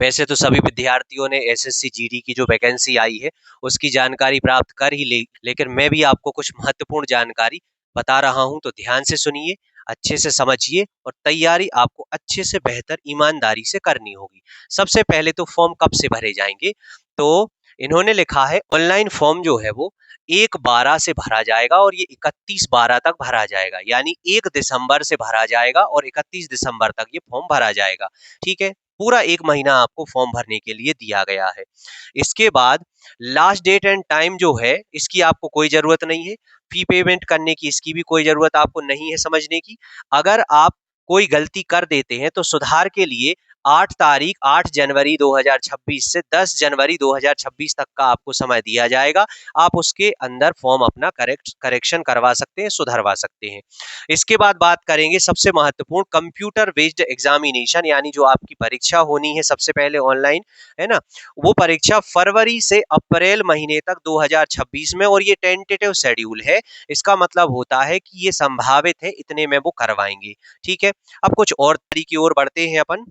वैसे तो सभी विद्यार्थियों ने एसएससी जीडी की जो वैकेंसी आई है उसकी जानकारी प्राप्त कर ही ली, लेकिन मैं भी आपको कुछ महत्वपूर्ण जानकारी बता रहा हूं, तो ध्यान से सुनिए, अच्छे से समझिए और तैयारी आपको अच्छे से बेहतर ईमानदारी से करनी होगी। सबसे पहले तो फॉर्म कब से भरे जाएंगे, तो इन्होंने लिखा है ऑनलाइन फॉर्म जो है वो 1/12 से भरा जाएगा और ये 31/12 तक भरा जाएगा, यानी 1 दिसंबर से भरा जाएगा और 31 दिसंबर तक ये फॉर्म भरा जाएगा। ठीक है, पूरा 1 महीना आपको फॉर्म भरने के लिए दिया गया है। इसके बाद लास्ट डेट एंड टाइम जो है इसकी आपको कोई जरूरत नहीं है, फी पेमेंट करने की इसकी भी कोई जरूरत आपको नहीं है समझने की। अगर आप कोई गलती कर देते हैं तो सुधार के लिए 8 जनवरी 2026 से 10 जनवरी 2026 तक का आपको समय दिया जाएगा। आप उसके अंदर फॉर्म अपना करेक्शन करवा सकते हैं, सुधरवा सकते हैं। इसके बाद बात करेंगे सबसे महत्वपूर्ण कंप्यूटर बेस्ड एग्जामिनेशन, यानी जो आपकी परीक्षा होनी है सबसे पहले ऑनलाइन, है ना, वो परीक्षा फरवरी से अप्रैल महीने तक 2026 में, और ये टेंटेटिव शेड्यूल है। इसका मतलब होता है कि ये संभावित है इतने में वो करवाएंगे। ठीक है, अब कुछ और तरीके की ओर बढ़ते हैं अपन।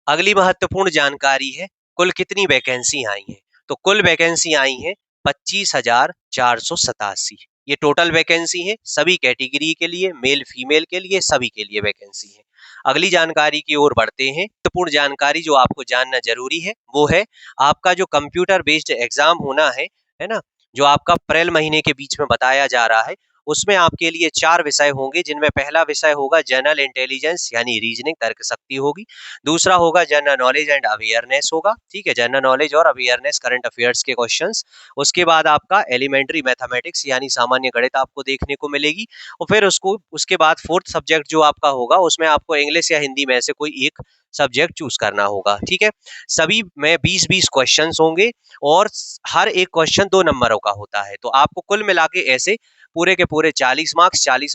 अगली महत्वपूर्ण जानकारी है कुल कितनी वैकेंसी आई है। तो कुल वैकेंसी आई है 25,487। ये टोटल वैकेंसी है, सभी कैटेगरी के लिए, मेल फीमेल के लिए, सभी के लिए वैकेंसी है। अगली जानकारी की ओर बढ़ते हैं। महत्वपूर्ण जानकारी जो आपको जानना जरूरी है वो है आपका जो कंप्यूटर बेस्ड एग्जाम होना है ना, जो आपका अप्रैल महीने के बीच में बताया जा रहा है, उसमें आपके लिए 4 विषय होंगे, जिनमें पहला विषय होगा जनरल इंटेलिजेंस यानी रीजनिंग तर्क शक्ति होगी। दूसरा होगा जनरल नॉलेज एंड अवेयरनेस होगा, ठीक है, जनरल नॉलेज और अवेयरनेस करंट अफेयर्स के क्वेश्चंस। उसके बाद आपका एलिमेंट्री मैथमेटिक्स यानी सामान्य गणित आपको देखने को मिलेगी। और फिर उसके बाद फोर्थ सब्जेक्ट जो आपका होगा उसमें आपको इंग्लिश या हिंदी में से कोई एक सब्जेक्ट चूज करना होगा। ठीक है, सभी में 20-20 क्वेश्चंस होंगे और हर एक क्वेश्चन 2 नंबरों का होता है। तो आपको कुल मिला के ऐसे पूरे के पूरे 40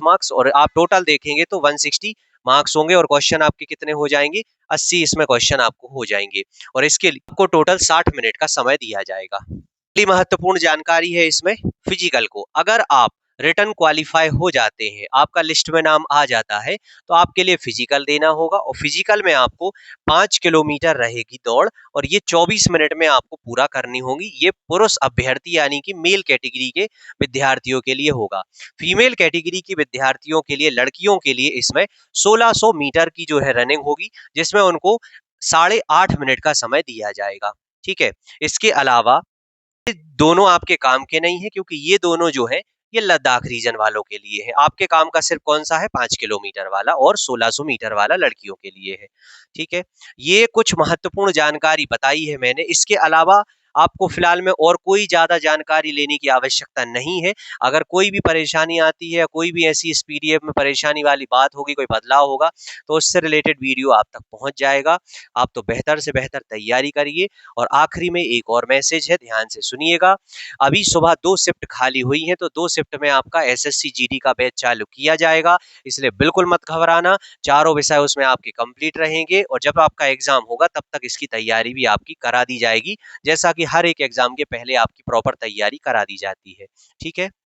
मार्क्स और आप टोटल देखेंगे तो 160 मार्क्स होंगे और क्वेश्चन आपके कितने हो जाएंगे, 80 इसमें क्वेश्चन आपको हो जाएंगे और इसके लिए आपको टोटल 60 मिनट का समय दिया जाएगा। अगली महत्वपूर्ण जानकारी है इसमें फिजिकल को। अगर आप रिटर्न क्वालिफाई हो जाते हैं, आपका लिस्ट में नाम आ जाता है, तो आपके लिए फिजिकल देना होगा और फिजिकल में आपको 5 किलोमीटर रहेगी दौड़ और ये 24 मिनट में आपको पूरा करनी होगी। ये पुरुष अभ्यर्थी यानी कि मेल कैटेगरी के विद्यार्थियों के लिए होगा। फीमेल कैटेगरी की विद्यार्थियों के लिए, लड़कियों के लिए इसमें 1600 मीटर की जो है रनिंग होगी, जिसमें उनको 8.5 मिनट का समय दिया जाएगा। ठीक है, इसके अलावा दोनों आपके काम के नहीं है, क्योंकि ये दोनों जो है ये लद्दाख रीजन वालों के लिए है। आपके काम का सिर्फ कौन सा है, 5 किलोमीटर वाला और 1600 मीटर वाला लड़कियों के लिए है। ठीक है, ये कुछ महत्वपूर्ण जानकारी बताई है मैंने। इसके अलावा आपको फिलहाल में और कोई ज्यादा जानकारी लेने की आवश्यकता नहीं है। अगर कोई भी परेशानी आती है या कोई भी ऐसी इस पीडीएफ में परेशानी वाली बात होगी, कोई बदलाव होगा, तो उससे रिलेटेड वीडियो आप तक पहुंच जाएगा। आप तो बेहतर से बेहतर तैयारी करिए। और आखिरी में एक और मैसेज है, ध्यान से सुनिएगा। अभी सुबह 2 शिफ्ट खाली हुई हैं, तो 2 शिफ्ट में आपका एसएससी जीडी का बैच चालू किया जाएगा, इसलिए बिल्कुल मत घबराना। चारों विषय उसमें आपके कंप्लीट रहेंगे और जब आपका एग्जाम होगा तब तक इसकी तैयारी भी आपकी करा दी जाएगी, जैसा कि हर एक एग्जाम के पहले आपकी प्रॉपर तैयारी करा दी जाती है। ठीक है।